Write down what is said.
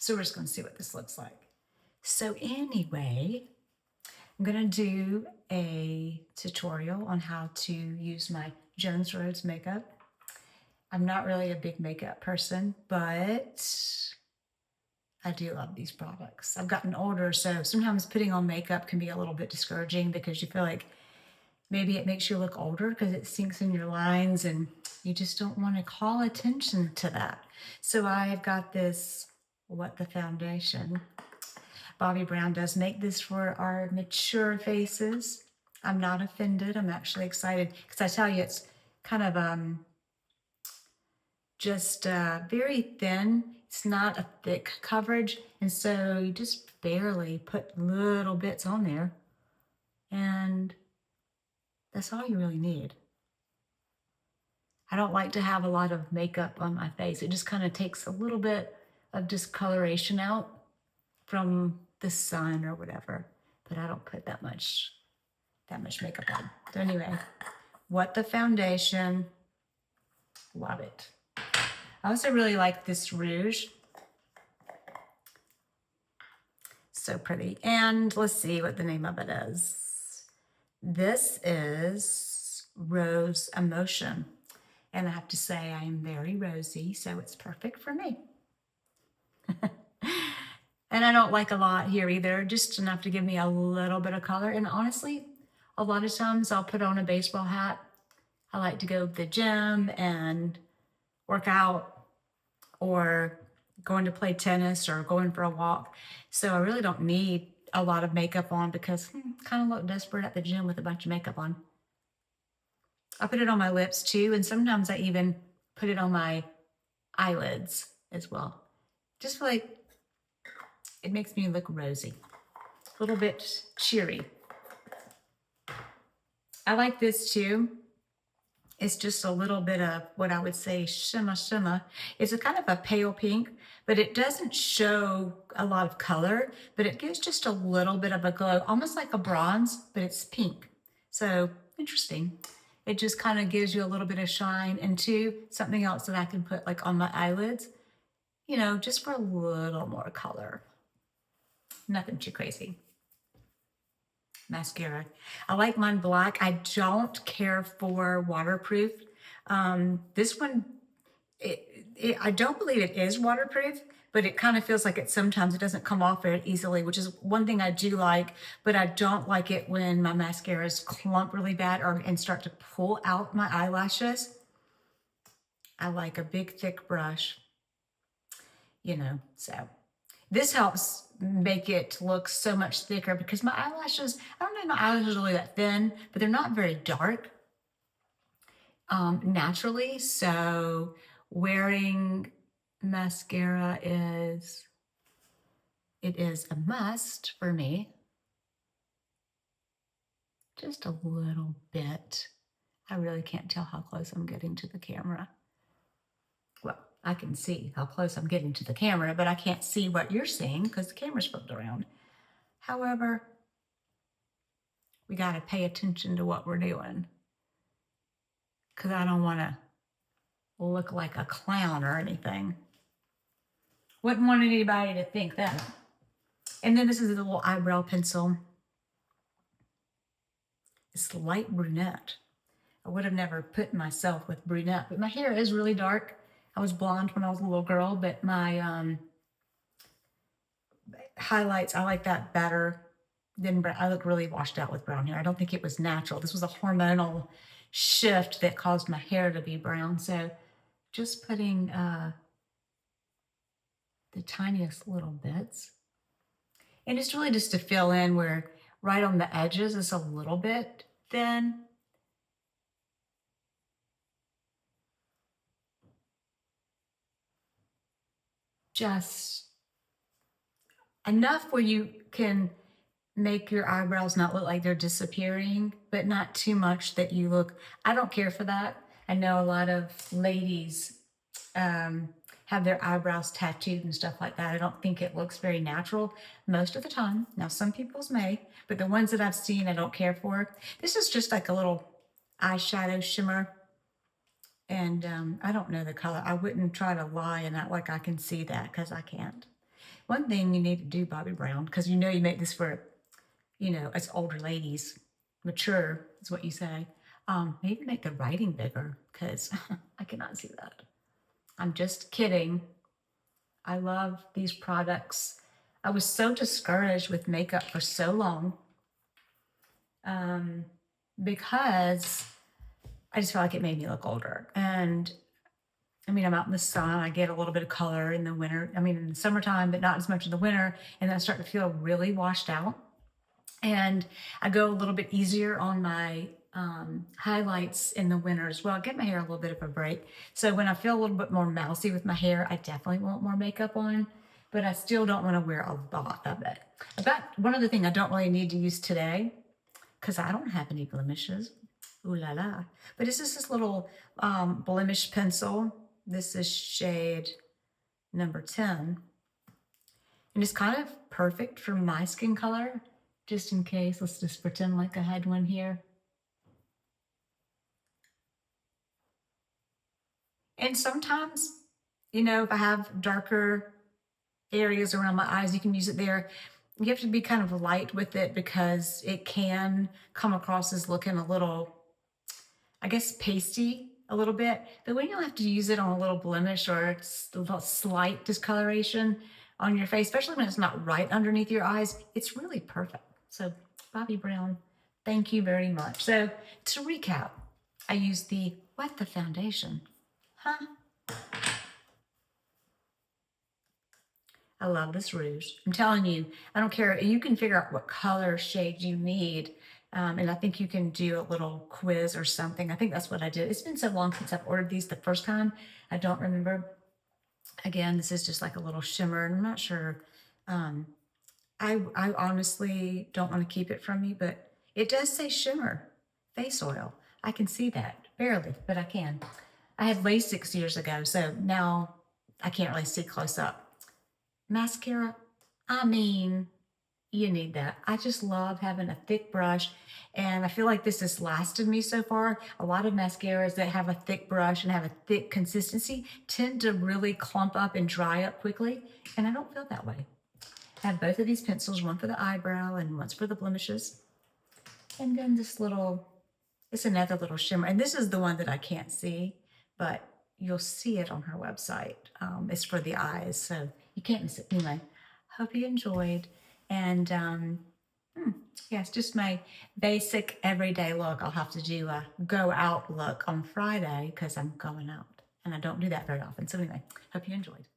So we're just going to see what this looks like. So anyway, I'm going to do a tutorial on how to use my Jones Rhodes makeup. I'm not really a big makeup person, but I do love these products. I've gotten older, so sometimes putting on makeup can be a little bit discouraging because you feel like maybe it makes you look older because it sinks in your lines and you just don't want to call attention to that. So I've got this What the Foundation. Bobbi Brown does make this for our mature faces. I'm not offended. I'm actually excited because I tell you, it's kind of just very thin. It's not a thick coverage, and so you just barely put little bits on there, and that's all you really need. I don't like to have a lot of makeup on my face. It just kind of takes a little bit of discoloration out from the sun or whatever, but I don't put that much makeup on. So anyway, What the Foundation, love it. I also really like this rouge. So pretty. And let's see what the name of it is. This is Rose Emotion. And I have to say I am very rosy, so it's perfect for me. And I don't like a lot here either, just enough to give me a little bit of color. And honestly, a lot of times I'll put on a baseball hat. I like to go to the gym and work out or going to play tennis or going for a walk. So I really don't need a lot of makeup on because I kind of look desperate at the gym with a bunch of makeup on. I put it on my lips too, and sometimes I even put it on my eyelids as well. Just feel like it makes me look rosy, a little bit cheery. I like this too. It's just a little bit of what I would say shimmer. It's a kind of a pale pink, but it doesn't show a lot of color, but it gives just a little bit of a glow, almost like a bronze, but it's pink. So interesting. It just kind of gives you a little bit of shine. And two, something else that I can put like on my eyelids, you know, just for a little more color. Nothing too crazy. Mascara. I like mine black. I don't care for waterproof. This one, I don't believe it is waterproof, but it kind of feels like sometimes it doesn't come off very easily, which is one thing I do like, but I don't like it when my mascaras clump really bad and start to pull out my eyelashes. I like a big thick brush, you know, so. This helps make it look so much thicker because my eyelashes, I don't know, my eyelashes are really that thin, but they're not very dark naturally. So wearing mascara is a must for me. Just a little bit. I really can't tell how close I'm getting to the camera. Well, I can see how close I'm getting to the camera, but I can't see what you're seeing because the camera's flipped around. However, we got to pay attention to what we're doing because I don't want to look like a clown or anything. Wouldn't want anybody to think that. And then this is a little eyebrow pencil. It's light brunette. I would have never put myself with brunette, but my hair is really dark. I was blonde when I was a little girl, but my highlights, I like that better than brown. I look really washed out with brown hair. I don't think it was natural. This was a hormonal shift that caused my hair to be brown. So just putting the tiniest little bits. And it's really just to fill in where right on the edges is a little bit thin. Just enough where you can make your eyebrows not look like they're disappearing, but not too much that you look, I don't care for that. I know a lot of ladies have their eyebrows tattooed and stuff like that. I don't think it looks very natural most of the time. Now, some people's may, but the ones that I've seen, I don't care for. This is just like a little eyeshadow shimmer. And I don't know the color. I wouldn't try to lie and act like I can see that because I can't. one thing you need to do, Bobby Brown, because you know you make this for, you know, us older ladies, mature is what you say. Maybe make the writing bigger, because I cannot see that. I'm just kidding. I love these products. I was so discouraged with makeup for so long because I just felt like it made me look older. And I mean, I'm out in the sun. I get a little bit of color in the winter. I mean, in the summertime, but not as much in the winter. And then I start to feel really washed out. And I go a little bit easier on my highlights in the winter as well. I give my hair a little bit of a break. So when I feel a little bit more mousy with my hair, I definitely want more makeup on, but I still don't want to wear a lot of it. But one other thing I don't really need to use today, because I don't have any blemishes. Ooh la la. But this is this little blemish pencil. This is shade number 10. And it's kind of perfect for my skin color. Just in case, let's just pretend like I had one here. And sometimes, you know, if I have darker areas around my eyes, you can use it there. You have to be kind of light with it because it can come across as looking a little, I guess, pasty a little bit. But when you have to use it on a little blemish or a slight discoloration on your face, especially when it's not right underneath your eyes, it's really perfect. So Bobbi Brown, thank you very much. So to recap, I used the What the Foundation. I love this rouge. I'm telling you, I don't care. You can figure out what color shade you need. And I think you can do a little quiz or something. I think that's what I did. It's been so long since I've ordered these the first time. I don't remember. Again, this is just like a little shimmer. And I'm not sure. I honestly don't want to keep it from you, but it does say shimmer face oil. I can see that, barely, but I can. I had LASIK years ago, so now I can't really see close up. Mascara, I mean, you need that. I just love having a thick brush, and I feel like this has lasted me so far. A lot of mascaras that have a thick brush and have a thick consistency tend to really clump up and dry up quickly, and I don't feel that way. I have both of these pencils, one for the eyebrow and one's for the blemishes. And then this little, it's another little shimmer. And this is the one that I can't see, but you'll see it on her website. It's for the eyes, so you can't miss it. Anyway, hope you enjoyed. And yeah, it's just my basic everyday look. I'll have to do a go out look on Friday because I'm going out. And I don't do that very often. So anyway, hope you enjoyed.